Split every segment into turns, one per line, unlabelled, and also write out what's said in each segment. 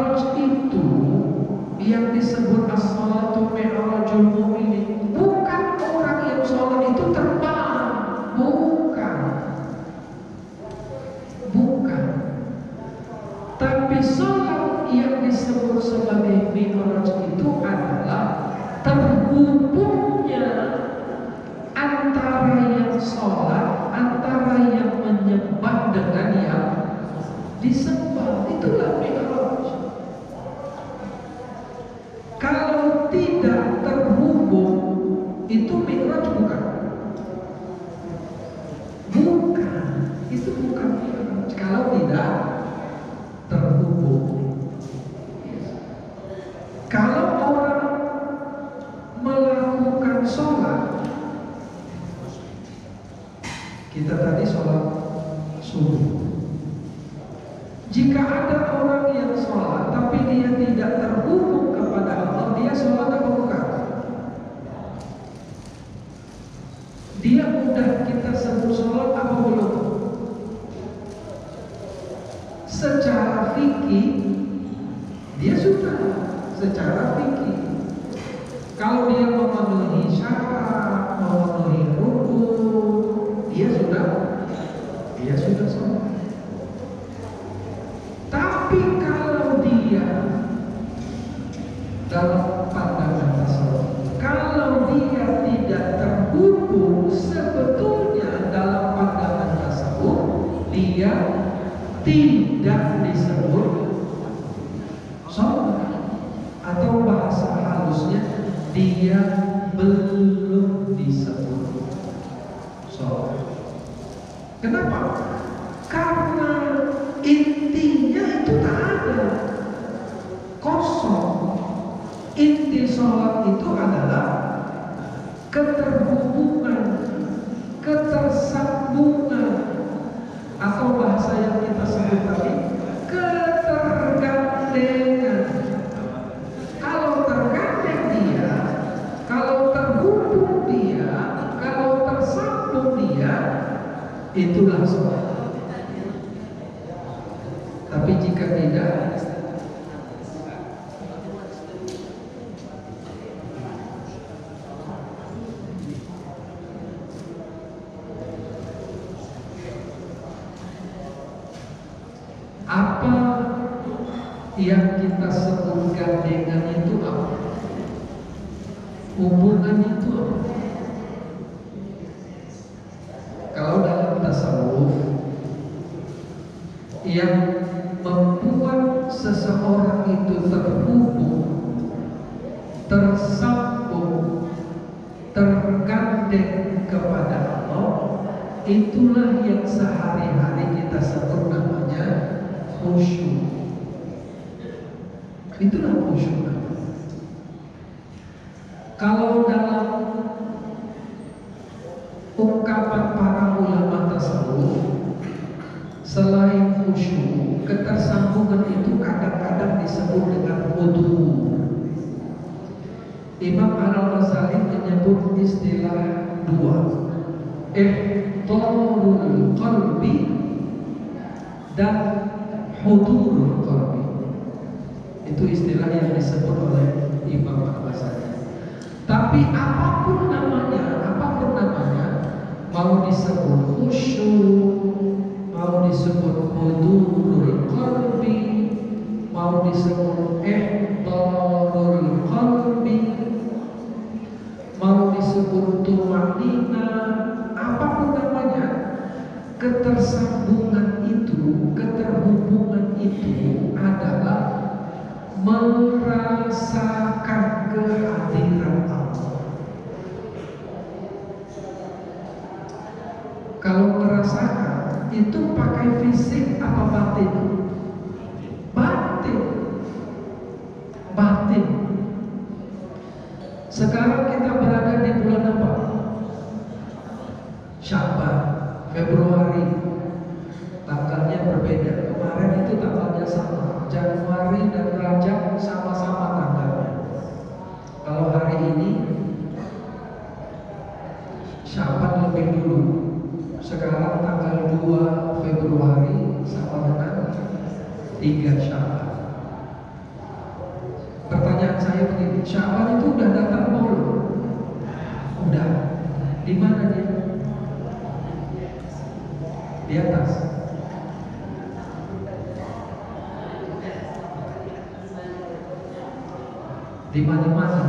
Mi'raj itu yang disebut as-salatu mi'rajul mu'minin, bukan orang yang sholat itu terbang, bukan. Tapi sholat yang disebut sebagai mi'raj itu adalah terhubungnya antara yang sholat, antara yang menyembah dengan yang disembah. Itulah mi'raj. Kalau tidak terhubung, itu mi'raj bukan? Bukan. Itu bukan mi'raj. Kalau tidak terhubung. Kalau orang melakukan sholat, kita tadi sholat subuh. Jika ada orang yang sholat tapi dia tidak terhubung kepada Allah, dia sholat apa bukan? Dia udah kita sebut sholat apa belum? Secara fikih dia sudah, secara fikih. Kalau dia memenuhi syarat, memenuhi rukun, dia sudah sholat. Tapi kalau dia dalam pandangan tasawuf, kalau dia tidak terhubung sebetulnya dalam pandangan tasawuf, dia tidak disebut sholat, atau bahasa halusnya dia belum disebut sholat. Kenapa? Karena intinya itu tak ada, kosong. Inti sholat itu adalah keterhubungan, ketersambungan, atau bahasa yang kita sebut tadi ketergandengan. Kalau tergandeng dia, kalau terhubung dia, kalau tersambung dia, itulah sholat. Tapi jika tidak, apa yang kita sebut gandengan itu apa? Hubungan itu apa? Kalau dalam tasawuf, yang membuat seseorang itu terhubung, tersambung, tergandeng kepada Allah, itulah yang sehari-hari kita sebut namanya khusyuk. Itulah khusyuk. Kalau dalam ungkapan para ulama tasawuf, selain khusyuk, ketersambungan itu kadang-kadang disebut dengan hudur. Imam Al-Ghazali menyebut istilah dua, ihdarul qalbi dan hudurul qalbi. Itu istilah yang disebut oleh Imam Al-Ghazali. Tapi apapun namanya, mau disebut khusyuk, mau disebut hudurul qalbi, mau disebut ihdarul qalbi, mau disebut tumanina, apapun namanya, ketersambungan itu, keterhubungan itu adalah merasakan kehadiran Allah. Kalau merasakan itu pakai fisik apa batin? Batin. Sekarang kita berada di bulan apa? Sya'ban, Februari. Tanggalnya berbeda. Kemarin itu tanggalnya sama. Januari dan Rajab sama-sama tanggalnya. Kalau hari ini Sya'ban lebih dulu. Sekarang tanggal 2 Februari sama dengan 3 Sya'ban. Sya'ban itu udah datang belum? Udah. Di mana dia? Di atas. Di mana-mana.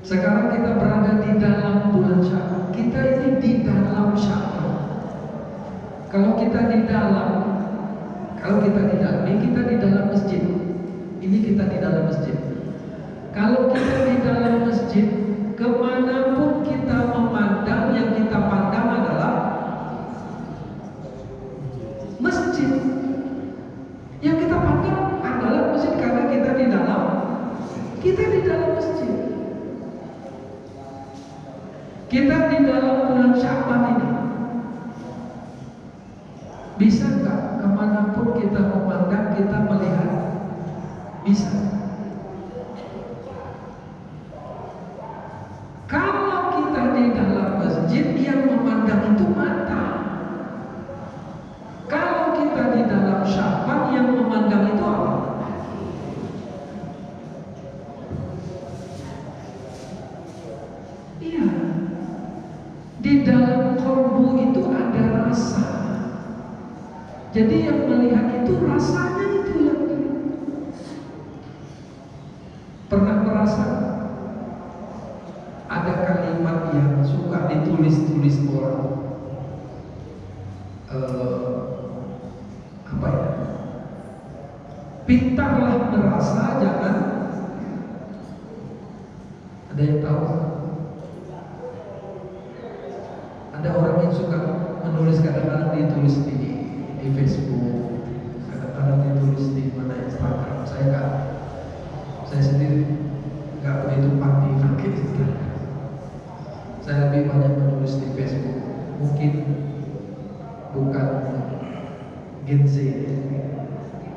Sekarang kita berada di dalam bulan Sya'ban. Kita ini di dalam Sya'ban. Kalau kita di dalam ini kita di dalam masjid. Ini kita di dalam masjid. Kalau kita di dalam masjid, kemanapun kita memandang, yang kita pandang adalah masjid. Yang kita pandang adalah masjid karena kita di dalam masjid. Kita di dalam bulan Sya'ban ini. Bisa nggak kemanapun kita memandang, kita melihat? Bisa. Kalau kita di dalam masjid, yang memandang itu mata. Kalau kita di dalam Sya'ban, yang memandang itu apa? Iya. Di dalam kolbu itu ada rasa. Jadi yang melihat itu rasanya itu yang pernah merasa ada kalimat yang suka ditulis-tulis orang, apa ya? Pintarlah merasa, jangan. Ada yang tahu? Ada orang yang suka menulis, kadang-kadang ditulis di Facebook, kadang-kadang ditulis di mana Instagram. Saya sendiri nggak begitu pasti pakai Instagram. Saya lebih banyak menulis di Facebook. Mungkin bukan Gen Z.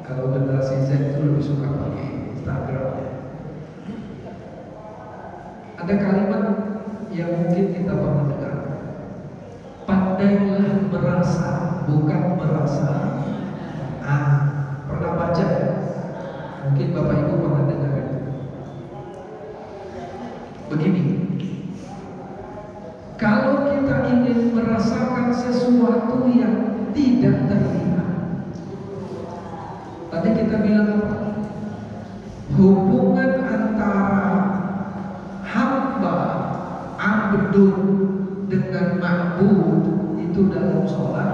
Kalau generasi Z itu lebih suka pakai Instagram. Ada kalimat yang mungkin kita pernah dengar. Pandailah merasa, bukan merasa. Pernah baca ya? Mungkin Bapak Ibu pernah dengar. Begini, kalau kita ingin merasakan sesuatu yang tidak terlihat, tadi kita bilang apa? Hubungan antara hamba, abdun dengan ma'bud itu dalam sholat.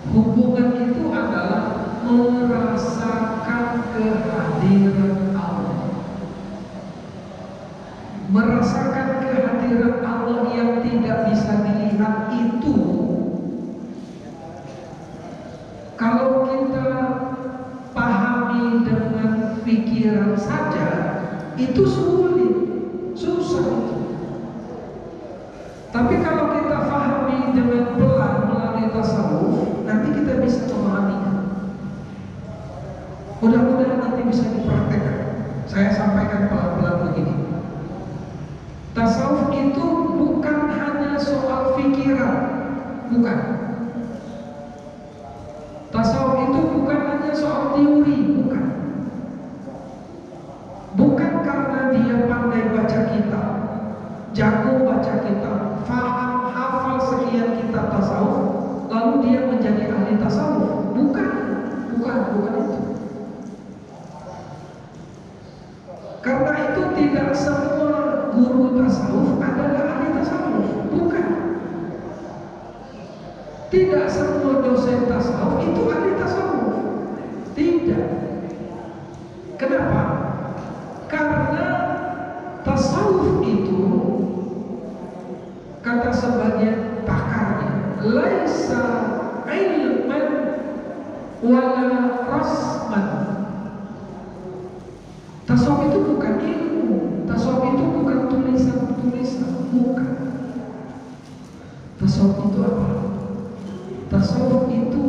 Hubungan itu adalah merasakan kehadiran Allah. Merasakan kehadiran Allah yang tidak bisa dilihat itu, kalau kita pahami dengan pikiran saja, itu sulit, susah itu. Tapi kalau kita pahami dengan pelan melalui tasawuf, nanti kita bisa memahaminya. Mudah-mudahan nanti bisa dipraktekkan. Saya sampaikan pelan-pelan begini. Tasawuf itu bukan hanya soal pikiran, bukan. Tasawuf itu bukan hanya soal teori, bukan. Bukan karena dia pandai baca kitab, jago baca kitab, faham, hafal sekian kitab tasawuf, lalu dia menjadi ahli tasawuf. Bukan itu. Karena itu tidak semua guru tasawuf adalah ahli tasawuf, bukan. Tidak semua dosen tasawuf itu ahli tasawuf, tidak. Kenapa? Karena tasawuf itu, kata sebagian pakarnya, laisa ilman wala rasman. Tasawuf itu bukan ilmu, tasawuf itu bukan tulisan-tulisan, bukan. Tasawuf itu apa? Tasawuf itu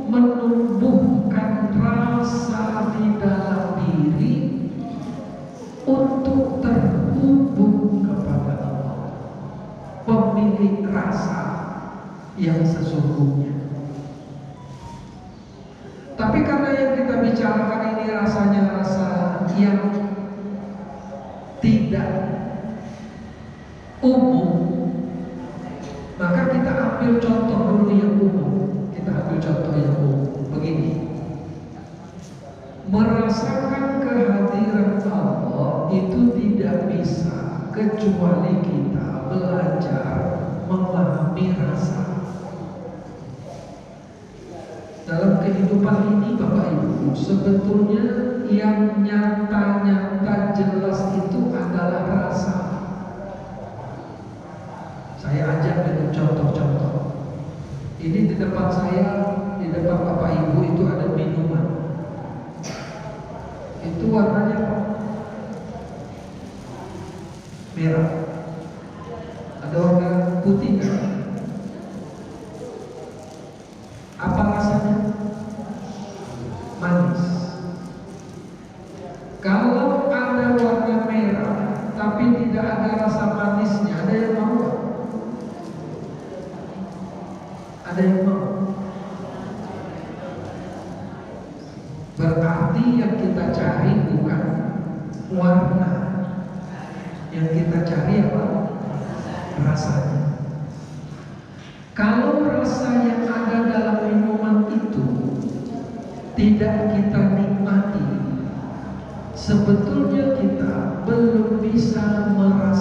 menumbuhkan rasa di dalam diri untuk terhubung kepada Allah, pemilik rasa yang sesungguhnya. Tapi karena yang kita bicara rasanya rasa yang tidak umum, maka kita ambil contoh dulu yang umum. Kita ambil contoh yang umum. Begini, merasakan kehadiran Allah itu tidak bisa kecuali kita belajar memahami rasa. Dalam kehidupan ini Bapak Ibu, sebetulnya yang nyata-nyata jelas itu adalah rasa. Saya ajak dengan contoh-contoh. Ini di depan saya, di depan Bapak Ibu itu ada minuman. Itu warnanya apa? Merah. Ada warna putih kan? Apa rasanya? Manis. Kalau ada warna merah tapi tidak ada rasa manisnya, ada yang mau? Ada yang mau? Berarti yang kita cari bukan warna, yang kita cari apa? Rasanya. Kalau rasa yang ada dalam minuman itu tidak kita nikmati, sebetulnya kita belum bisa merasakan